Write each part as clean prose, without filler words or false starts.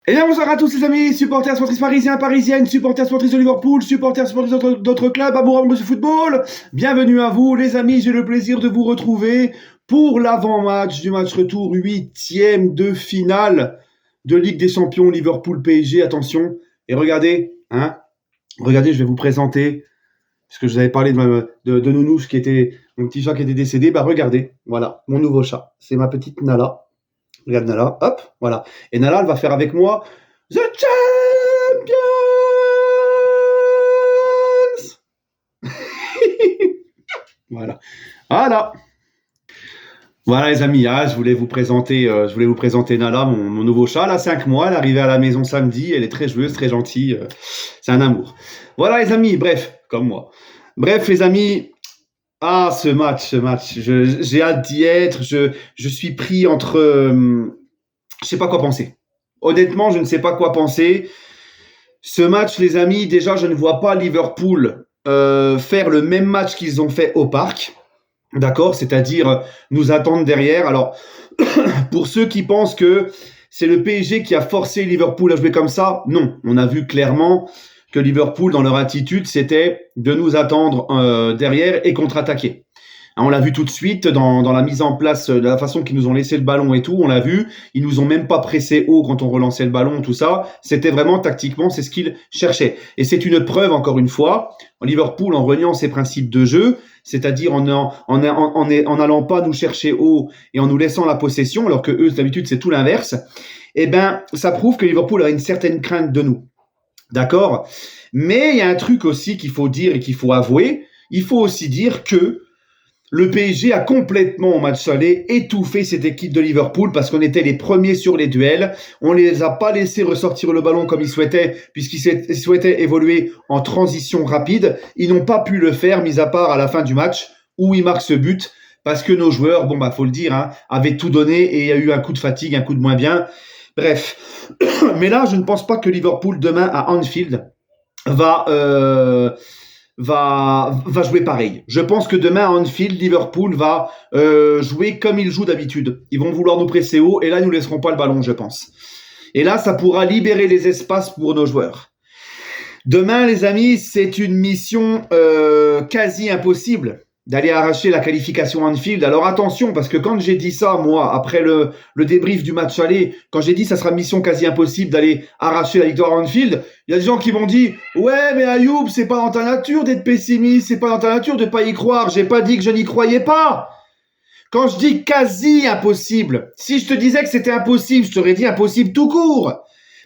Et bien bonsoir à tous les amis, supporters, supportrices parisiens, parisiennes, supporters, supportrices de Liverpool, supporters, supportrices d'autres clubs, amoureux du football. Bienvenue à vous les amis, j'ai le plaisir de vous retrouver pour l'avant-match du match retour 8e de finale de Ligue des Champions Liverpool-PSG, attention. Et regardez, regardez, je vais vous présenter, parce que je vous avais parlé de Nounouche qui était, mon petit chat qui était décédé, bah regardez, voilà, mon nouveau chat, c'est ma petite Nala. Regarde Nala, hop, voilà. Et Nala, elle va faire avec moi The Champions. Voilà. Voilà. Voilà les amis, je voulais vous présenter Nala, mon nouveau chat, elle a 5 mois, elle est arrivée à la maison samedi, elle est très joueuse, très gentille, c'est un amour. Voilà les amis, bref, comme moi. Bref les amis, ce match, j'ai hâte d'y être, je suis pris entre... je sais pas quoi penser. Honnêtement, je ne sais pas quoi penser. Ce match, les amis, déjà, je ne vois pas Liverpool faire le même match qu'ils ont fait au parc. D'accord? C'est-à-dire nous attendre derrière. Alors, pour ceux qui pensent que c'est le PSG qui a forcé Liverpool à jouer comme ça, non. On a vu clairement que Liverpool, dans leur attitude, c'était de nous attendre derrière et contre-attaquer. On l'a vu tout de suite dans la mise en place, de la façon qu'ils nous ont laissé le ballon et tout, on l'a vu. Ils nous ont même pas pressé haut quand on relançait le ballon, tout ça. C'était vraiment tactiquement, c'est ce qu'ils cherchaient. Et c'est une preuve, encore une fois, Liverpool en reniant ses principes de jeu, c'est-à-dire en n'allant pas nous chercher haut et en nous laissant la possession, alors que eux, d'habitude, c'est tout l'inverse. Eh ben, ça prouve que Liverpool a une certaine crainte de nous. D'accord? Mais il y a un truc aussi qu'il faut dire et qu'il faut avouer. Il faut aussi dire que le PSG a complètement, au match aller, étouffé cette équipe de Liverpool parce qu'on était les premiers sur les duels. On ne les a pas laissés ressortir le ballon comme ils souhaitaient, puisqu'ils souhaitaient évoluer en transition rapide. Ils n'ont pas pu le faire, mis à part à la fin du match, où ils marquent ce but, parce que nos joueurs, faut le dire, avaient tout donné et il y a eu un coup de fatigue, un coup de moins bien. Bref. Mais là, je ne pense pas que Liverpool, demain, à Anfield, va jouer pareil. Je pense que demain à Anfield, Liverpool va jouer comme il joue d'habitude. Ils vont vouloir nous presser haut et là, ils nous laisseront pas le ballon, je pense. Et là, ça pourra libérer les espaces pour nos joueurs. Demain, les amis, c'est une mission quasi impossible d'aller arracher la qualification Anfield. Alors attention, parce que quand j'ai dit ça, moi, après le débrief du match aller, quand j'ai dit ça sera mission quasi impossible d'aller arracher la victoire à Anfield, il y a des gens qui m'ont dit « Ouais, mais Ayoub, c'est pas dans ta nature d'être pessimiste, c'est pas dans ta nature de pas y croire. J'ai pas dit que je n'y croyais pas. » Quand je dis quasi impossible, si je te disais que c'était impossible, je t'aurais dit impossible tout court.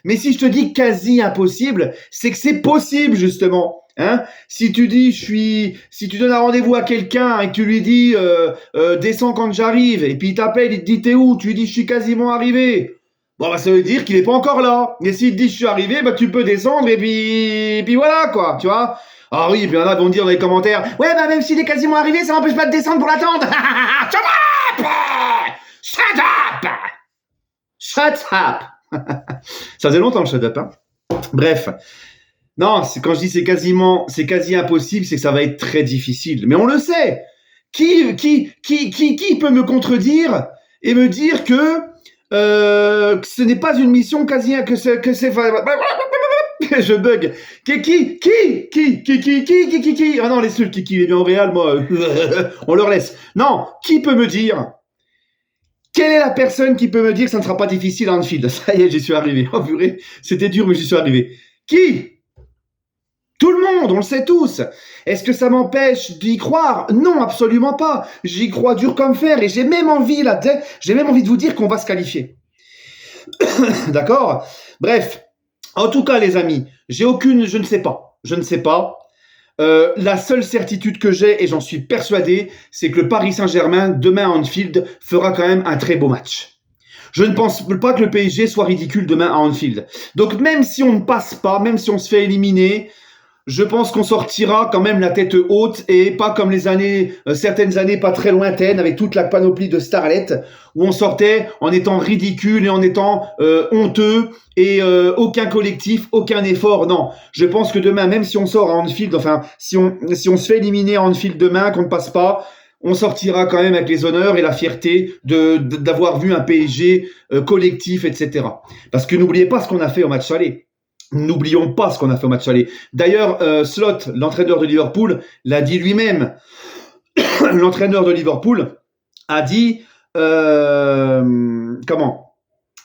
Mais si je te dis quasi impossible, c'est que c'est possible, justement. Si tu donnes un rendez-vous à quelqu'un et que tu lui dis descends quand j'arrive, et puis il t'appelle, il te dit t'es où, tu lui dis je suis quasiment arrivé. Bon, ça veut dire qu'il est pas encore là. Et s'il te dit je suis arrivé, tu peux descendre et puis voilà quoi, tu vois. Ah oui, et puis il y en a qui vont dire dans les commentaires ouais, même s'il est quasiment arrivé, ça m'empêche pas de descendre pour l'attendre. Shut up! Shut up! Shut up! Ça faisait longtemps le shut up, Bref. Non, quand je dis c'est quasi impossible, c'est que ça va être très difficile. Mais on le sait. Qui peut me contredire et me dire que ce n'est pas une mission quasi que c'est je bug. Qui Ah non, laisse-le Kiki, il est bien au Real, moi. On leur laisse. Non, qui peut me dire? Quelle est la personne qui peut me dire que ça ne sera pas difficile à Anfield? Ça y est, j'y suis arrivé. Oh purée, c'était dur, mais j'y suis arrivé. Qui? Tout le monde, on le sait tous. Est-ce que ça m'empêche d'y croire? Non, absolument pas. J'y crois dur comme fer et j'ai même envie de vous dire qu'on va se qualifier. D'accord? Bref. En tout cas, les amis, je ne sais pas. La seule certitude que j'ai, et j'en suis persuadé, c'est que le Paris Saint-Germain, demain à Anfield, fera quand même un très beau match. Je ne pense pas que le PSG soit ridicule demain à Anfield. Donc même si on ne passe pas, même si on se fait éliminer, je pense qu'on sortira quand même la tête haute et pas comme certaines années pas très lointaines avec toute la panoplie de starlettes où on sortait en étant ridicule et en étant honteux et aucun collectif, aucun effort. Non, je pense que demain, même si on sort à Anfield, si on se fait éliminer à Anfield demain, qu'on ne passe pas, on sortira quand même avec les honneurs et la fierté d'avoir vu un PSG collectif, etc. Parce que n'oubliez pas ce qu'on a fait au match aller. N'oublions pas ce qu'on a fait au match aller. D'ailleurs, Slot, l'entraîneur de Liverpool, l'a dit lui-même. L'entraîneur de Liverpool a dit... comment ?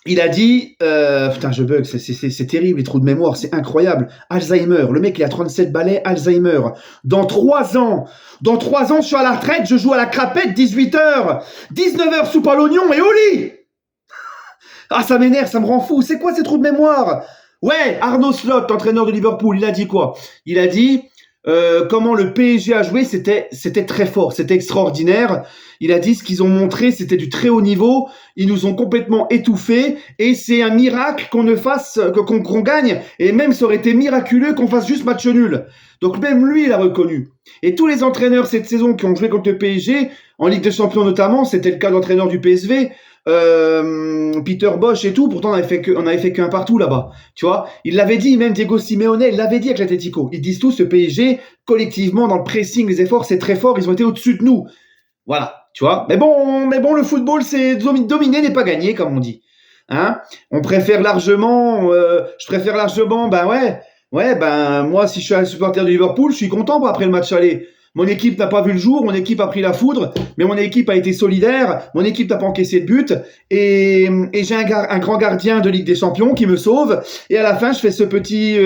Il a dit, putain, je bug, c'est terrible, les trous de mémoire, c'est incroyable. Alzheimer, le mec, il a 37 balais, Alzheimer. Dans 3 ans, je suis à la retraite, je joue à la crapette, 18h, 19h, soupe à l'oignon et au lit. Ah, ça m'énerve, ça me rend fou. C'est quoi ces trous de mémoire? Ouais, Arnaud Slot, entraîneur de Liverpool, il a dit quoi? Il a dit comment le PSG a joué, c'était très fort, c'était extraordinaire. Il a dit ce qu'ils ont montré, c'était du très haut niveau. Ils nous ont complètement étouffés et c'est un miracle qu'on ne fasse, qu'on gagne. Et même ça aurait été miraculeux qu'on fasse juste match nul. Donc même lui, il a reconnu. Et tous les entraîneurs cette saison qui ont joué contre le PSG, en Ligue des Champions notamment, c'était le cas d'entraîneur du PSV. Peter Bosch et tout, pourtant on avait fait qu'un partout là-bas, tu vois, il l'avait dit, même Diego Simeone, il l'avait dit avec l'Atlético, ils disent tous, ce PSG, collectivement, dans le pressing, les efforts, c'est très fort, ils ont été au-dessus de nous, voilà, tu vois, mais bon, le football, c'est dominer n'est pas gagner, comme on dit, hein, je préfère largement, moi, si je suis un supporter de Liverpool, je suis content après le match aller. Mon équipe n'a pas vu le jour, mon équipe a pris la foudre, mais mon équipe a été solidaire, mon équipe n'a pas encaissé de but, et j'ai un grand gardien de Ligue des Champions qui me sauve, et à la fin, je fais ce petit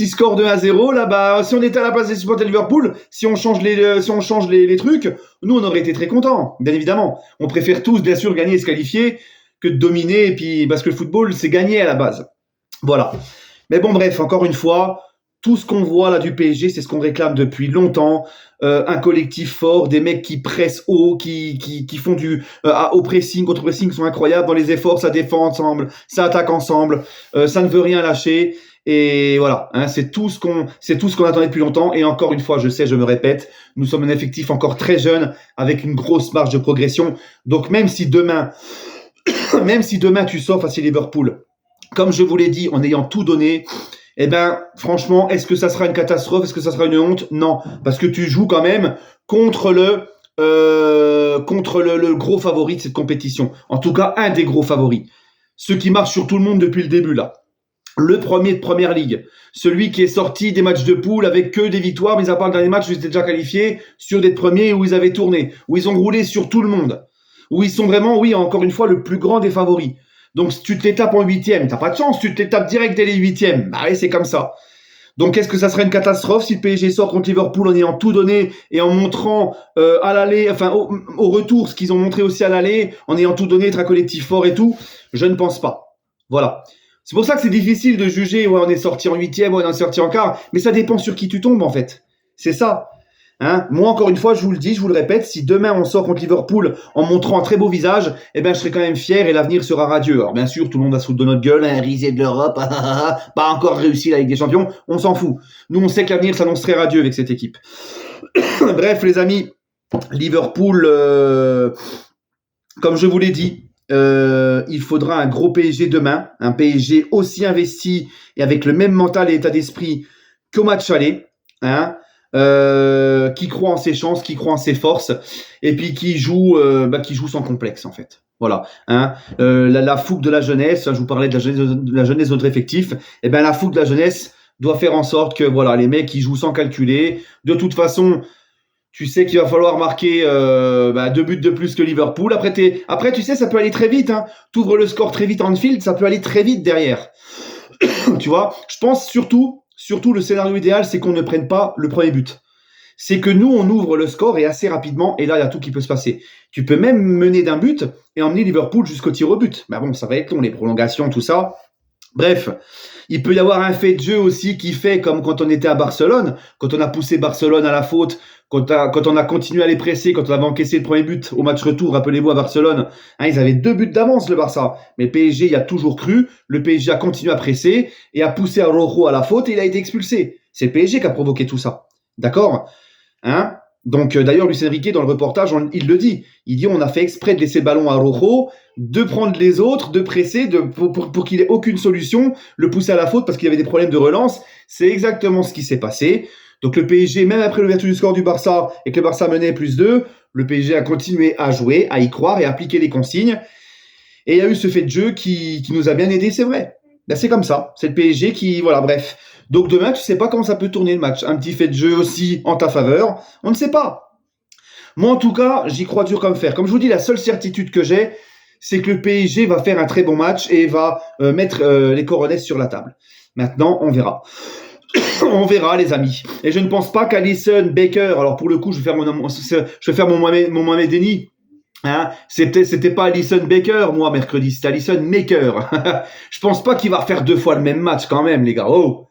score de 1-0, là, bah, si on était à la place des supporters de Liverpool, si on change les trucs, nous, on aurait été très contents, bien évidemment. On préfère tous, bien sûr, gagner et se qualifier, que de dominer, et puis, parce que le football, c'est gagner à la base. Voilà. Mais bon, bref, encore une fois, tout ce qu'on voit là du PSG, c'est ce qu'on réclame depuis longtemps. Un collectif fort, des mecs qui pressent haut, qui font du au pressing, contre pressing, sont incroyables dans les efforts, ça défend ensemble, ça attaque ensemble, ça ne veut rien lâcher. Et voilà, hein, c'est tout ce qu'on attendait depuis longtemps. Et encore une fois, je sais, je me répète, nous sommes un effectif encore très jeune, avec une grosse marge de progression. Donc même si demain tu sors face à Liverpool, comme je vous l'ai dit, en ayant tout donné, eh ben, franchement, est-ce que ça sera une catastrophe? Est-ce que ça sera une honte? Non, parce que tu joues quand même contre le gros favori de cette compétition. En tout cas, un des gros favoris. Ceux qui marchent sur tout le monde depuis le début, là. Le premier de Première Ligue. Celui qui est sorti des matchs de poule avec que des victoires, mais à part le dernier match où ils étaient déjà qualifiés, sur des premiers où ils avaient tourné, où ils ont roulé sur tout le monde. Où ils sont vraiment, oui, encore une fois, le plus grand des favoris. Donc, si tu te les tapes en 8e, t'as pas de chance. Tu te les tapes direct dès les 8e. Bah oui, c'est comme ça. Donc, est-ce que ça serait une catastrophe si le PSG sort contre Liverpool en ayant tout donné et en montrant à l'aller, enfin au retour, ce qu'ils ont montré aussi à l'aller, en ayant tout donné, être un collectif fort et tout? Je ne pense pas. Voilà. C'est pour ça que c'est difficile de juger, ouais, on est sorti en 8e, ouais, on est sorti en quart, mais ça dépend sur qui tu tombes, en fait. C'est ça. Hein, moi, encore une fois, je vous le dis, je vous le répète, si demain on sort contre Liverpool en montrant un très beau visage, eh ben, je serai quand même fier et l'avenir sera radieux. Alors, bien sûr, tout le monde va se foutre de notre gueule, un risé de l'Europe, pas encore réussi la Ligue des Champions, on s'en fout. Nous, on sait que l'avenir s'annonce très radieux avec cette équipe. Bref, les amis, Liverpool, comme je vous l'ai dit, il faudra un gros PSG demain, un PSG aussi investi et avec le même mental et état d'esprit qu'au match aller, hein. Qui croit en ses chances, qui croit en ses forces, et puis qui joue sans complexe en fait. Voilà, hein. La fougue de la jeunesse, je vous parlais de la jeunesse de notre effectif, et ben la fougue de la jeunesse doit faire en sorte que voilà, les mecs qui jouent sans calculer. De toute façon, tu sais qu'il va falloir marquer 2 buts de plus que Liverpool. Après, tu sais, ça peut aller très vite. Hein. T'ouvres le score très vite en field, ça peut aller très vite derrière. Tu vois, je pense surtout le scénario idéal, c'est qu'on ne prenne pas le premier but. C'est que nous, on ouvre le score et assez rapidement, et là, il y a tout qui peut se passer. Tu peux même mener d'un but et emmener Liverpool jusqu'au tir au but. Mais bon, ça va être long, les prolongations, tout ça. Bref, il peut y avoir un fait de jeu aussi qui fait comme quand on était à Barcelone, quand on a poussé Barcelone à la faute, quand on a continué à les presser, quand on avait encaissé le premier but au match retour, rappelez-vous à Barcelone, hein, ils avaient 2 buts d'avance le Barça, mais le PSG y a toujours cru, le PSG a continué à presser et a poussé Araujo à la faute et il a été expulsé. C'est le PSG qui a provoqué tout ça, d'accord, hein? Donc d'ailleurs Luis Enrique dans le reportage il le dit, il dit on a fait exprès de laisser le ballon à Araujo, de prendre les autres, de presser, pour qu'il ait aucune solution, le pousser à la faute parce qu'il y avait des problèmes de relance. C'est exactement ce qui s'est passé. Donc le PSG, même après l'ouverture du score du Barça et que le Barça menait +2, le PSG a continué à jouer, à y croire et à appliquer les consignes. Et il y a eu ce fait de jeu qui nous a bien aidé, c'est vrai. Ben, c'est comme ça. C'est le PSG qui... Voilà, bref. Donc demain, tu sais pas comment ça peut tourner le match. Un petit fait de jeu aussi en ta faveur. On ne sait pas. Moi, en tout cas, j'y crois dur comme fer. Comme je vous dis, la seule certitude que j'ai, c'est que le PSG va faire un très bon match et va mettre les Coronets sur la table. Maintenant, on verra. On verra, les amis. Et je ne pense pas qu'Alisson Baker... Alors, pour le coup, je vais faire mon Mohamed Denis. Hein, c'était pas Alisson Baker, moi, mercredi, c'était Alisson Maker. Je pense pas qu'il va refaire 2 fois le même match quand même, les gars. Oh.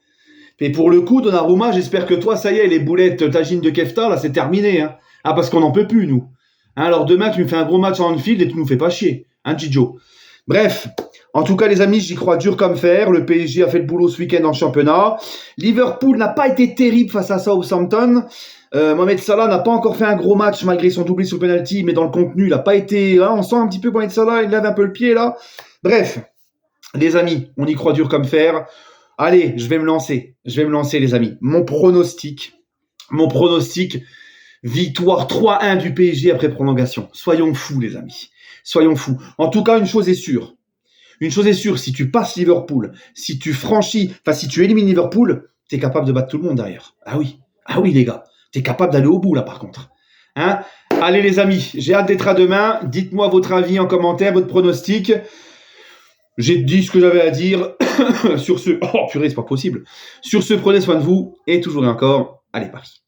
Et pour le coup, Donnarumma, j'espère que toi, ça y est, les boulettes tagines de Kefta, là, c'est terminé. Hein. Ah, parce qu'on n'en peut plus, nous. Hein, alors demain, tu me fais un gros match en Anfield et tu nous fais pas chier. Hein, Gigio. Bref. En tout cas, les amis, j'y crois dur comme fer. Le PSG a fait le boulot ce week-end en championnat. Liverpool n'a pas été terrible face à Southampton. Mohamed Salah n'a pas encore fait un gros match malgré son doublé sur penalty, mais dans le contenu, il n'a pas été... Hein, on sent un petit peu Mohamed Salah, il lève un peu le pied là. Bref, les amis, on y croit dur comme fer. Allez, je vais me lancer, les amis. Mon pronostic, victoire 3-1 du PSG après prolongation. Soyons fous, les amis. Soyons fous. En tout cas, une chose est sûre, si tu passes Liverpool, si tu élimines Liverpool, t'es capable de battre tout le monde derrière. Ah oui, les gars. T'es capable d'aller au bout, là, par contre. Hein? Allez, les amis, j'ai hâte d'être à demain. Dites-moi votre avis en commentaire, votre pronostic. J'ai dit ce que j'avais à dire. Sur ce... Oh, purée, c'est pas possible. Sur ce, prenez soin de vous. Et toujours et encore, allez, Paris.